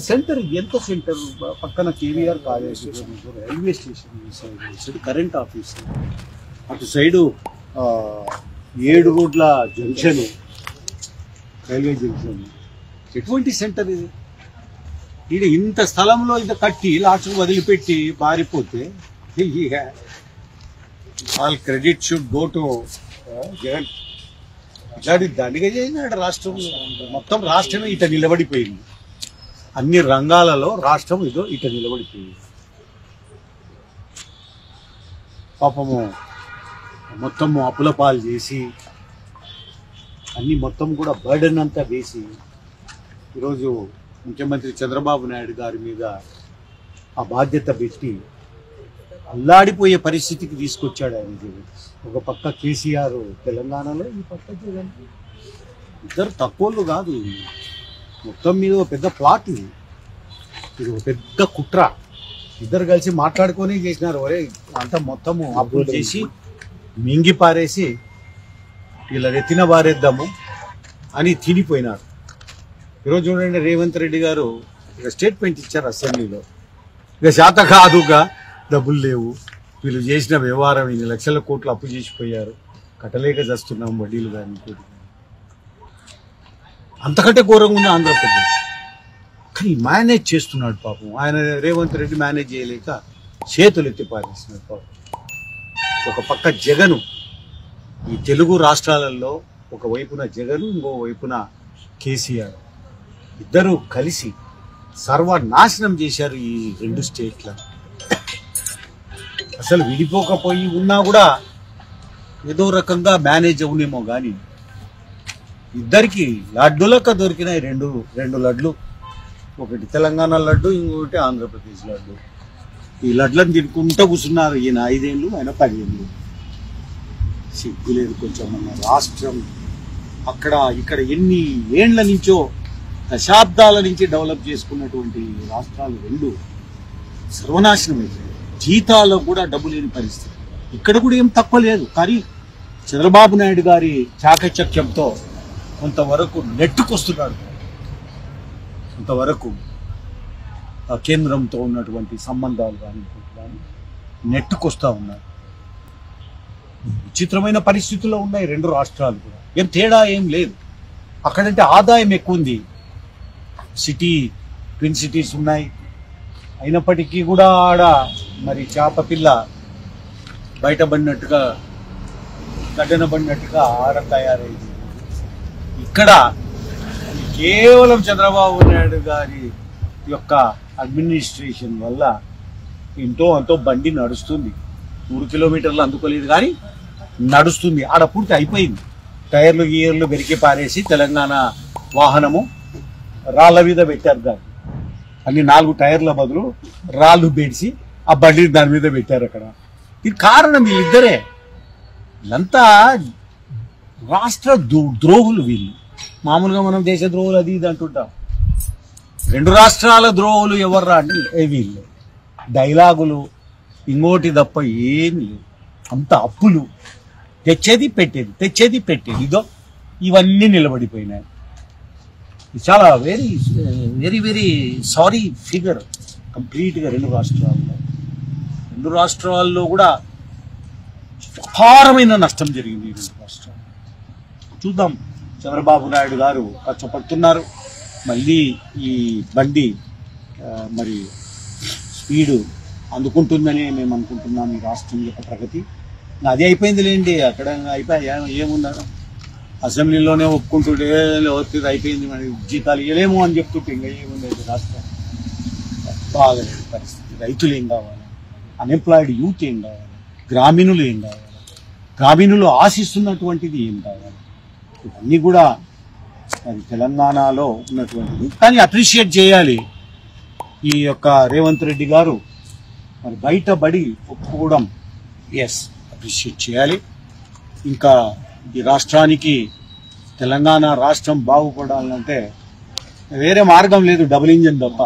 Centre ఎంత centre పక్కన KVR college, railway station, current office, అటు సైడు 7 రోడ్ల జంక్షన్, రైల్వే జంక్షన్. ఎటువంటి సెంటర్ ఇది? ఇది ఇంత స్థలంలో ఇది కట్టి లాస్ట్ వదిలిపెట్టి పారిపోతే all credit should go to Jagan. ఇట్లాంటి దండిగా చేసినాడు రాష్ట్రంలో. మొత్తం రాష్ట్రమే ఇట నిలబడిపోయింది. అన్ని రంగాలలో రాష్ట్రం ఇదో ఇట నిలబడిపోయింది. పాపము మొత్తము అప్పుల పాలు చేసి అన్ని మొత్తం కూడా బర్డెన్ అంతా వేసి ఈరోజు ముఖ్యమంత్రి చంద్రబాబు నాయుడు గారి మీద ఆ బాధ్యత పెట్టి అల్లాడిపోయే పరిస్థితికి తీసుకొచ్చాడు ఆయన జగన్. ఒక పక్క కేసీఆర్ తెలంగాణలో, ఈ పక్క జగన్. ఇద్దరు తక్కువలు కాదు, మొత్తం మీద ఒక పెద్ద ప్లాట్. ఇది ఒక పెద్ద కుట్ర. ఇద్దరు కలిసి మాట్లాడుకొని చేసినారు. ఒరే అంతా మొత్తము అప్పులు చేసి మింగి పారేసి ఇలా ఎత్తిన పారేద్దాము అని తినిపోయినారు. ఈరోజు చూడండి, రేవంత్ రెడ్డి గారు ఇక స్టేట్మెంట్ ఇచ్చారు అసెంబ్లీలో. ఇక శాత కాదుగా, డబ్బులు లేవు, వీళ్ళు చేసిన వ్యవహారం 2 లక్షల కోట్లు అప్పు చేసిపోయారు, కట్టలేక చేస్తున్నాం వడ్డీలు కానీ. అంతకంటే ఘోరంగా ఉన్న ఆంధ్రప్రదేశ్. కానీ మేనేజ్ చేస్తున్నాడు పాపం ఆయన. రేవంత్ రెడ్డి మేనేజ్ చేయలేక చేతులు ఎత్తి పారేస్తున్నాడు పాపం. ఒక పక్క జగను, ఈ తెలుగు రాష్ట్రాలలో ఒకవైపున జగను, ఇంకో వైపున కేసీఆర్, ఇద్దరు కలిసి సర్వనాశనం చేశారు ఈ 2 స్టేట్ల. అసలు విడిపోకపోయి ఉన్నా కూడా ఏదో రకంగా మేనేజ్ అవునేమో కానీ ఇద్దరికి లడ్డులకు దొరికినాయి 2 లడ్లు. ఒకటి తెలంగాణ లడ్డు, ఇంకొకటి ఆంధ్రప్రదేశ్ లడ్డు. ఈ లడ్లను తినుకుంటూ కూర్చున్నారు. ఈయన 5 ఏళ్ళు, ఆయన 10 ఏళ్ళు. సిగ్గులేదు కొంచెం. మన రాష్ట్రం అక్కడ ఇక్కడ ఎన్ని ఏండ్ల నుంచో, దశాబ్దాల నుంచి డెవలప్ చేసుకున్నటువంటి రాష్ట్రాలు 2 సర్వనాశనం అయిపోయాయి. జీతాల్లో కూడా డబ్బు లేని పరిస్థితి. ఇక్కడ కూడా ఏం తక్కువ లేదు. కానీ చంద్రబాబు నాయుడు గారి చాకచక్యంతో కొంతవరకు నెట్టుకొస్తున్నాడు. కొంతవరకు కేంద్రంతో ఉన్నటువంటి సంబంధాలు కానీ నెట్టుకొస్తా ఉన్నారు. విచిత్రమైన పరిస్థితుల్లో ఉన్నాయి 2 రాష్ట్రాలు కూడా. ఏం తేడా ఏం లేదు. అక్కడంటే ఆదాయం ఎక్కువ ఉంది. ట్విన్ సిటీస్ ఉన్నాయి. అయినప్పటికీ కూడా ఆడ మరి చేప పిల్ల బయటపడినట్టుగా, గడ్డనబడినట్టుగా ఆడ తయారైంది. ఇక్కడ కేవలం చంద్రబాబు నాయుడు గారి యొక్క అడ్మినిస్ట్రేషన్ వల్ల ఎంతో అంతో బండి నడుస్తుంది. 3 కిలోమీటర్లు అందుకోలేదు కానీ నడుస్తుంది. ఆడ పూర్తి అయిపోయింది. టైర్లు గీర్లు బెరికి పారేసి తెలంగాణ వాహనము రాళ్ళ మీద పెట్టారు. దాన్ని అన్ని 4 టైర్ల బదులు రాళ్ళు బెడిసి ఆ బండి దాని మీద పెట్టారు అక్కడ. ఇది కారణం వీళ్ళిద్దరే. వీళ్ళంతా రాష్ట్ర ద్రోహులు వీళ్ళు. మామూలుగా మనం దేశ ద్రోహులు అది ఇది అంటుంటాం. 2 రాష్ట్రాల ద్రోహులు ఎవర్రా అంటే వీళ్ళు. డైలాగులు ఇంకోటి తప్ప ఏమి లేవు. అంత అప్పులు, తెచ్చేది పెట్టేది, తెచ్చేది పెట్టేది. ఇదో ఇవన్నీ నిలబడిపోయినాయి. చాలా very very very sorry figure కంప్లీట్గా 2 రాష్ట్రాల్లో కూడా అపారమైన నష్టం జరిగింది. 2 రాష్ట్రాలు చూద్దాం. చంద్రబాబు నాయుడు గారు కష్టపడుతున్నారు. మళ్ళీ ఈ బండి మరి స్పీడు అందుకుంటుందని మేము అనుకుంటున్నాం. ఈ రాష్ట్రం యొక్క ప్రగతి అది అయిపోయింది లేండి. అక్కడ అయిపోయి ఏముందా, అసెంబ్లీలోనే ఒప్పుకుంటుంటే అయిపోయింది, మరి జీతాలు ఇవ్వలేము అని చెప్తుంటే ఇంకా ఏముంది రాష్ట్రం. బాగా పరిస్థితి. రైతులు ఏం కావాలి, అన్ఎంప్లాయిడ్ యూత్ ఏం కావాలి, గ్రామీణులు ఏం కావాలి, గ్రామీణులు ఆశిస్తున్నటువంటిది ఏం కావాలి, ఇవన్నీ కూడా అది తెలంగాణలో ఉన్నటువంటిది. కానీ అప్రిషియేట్ చేయాలి ఈ యొక్క రేవంత్ రెడ్డి గారు. మరి బయటబడి ఒప్పుకోవడం ఎస్ అప్రిషియేట్ చేయాలి. ఇంకా ఈ రాష్ట్రానికి, తెలంగాణ రాష్ట్రం బాగుపడాలంటే వేరే మార్గం లేదు, డబుల్ ఇంజన్ తప్ప.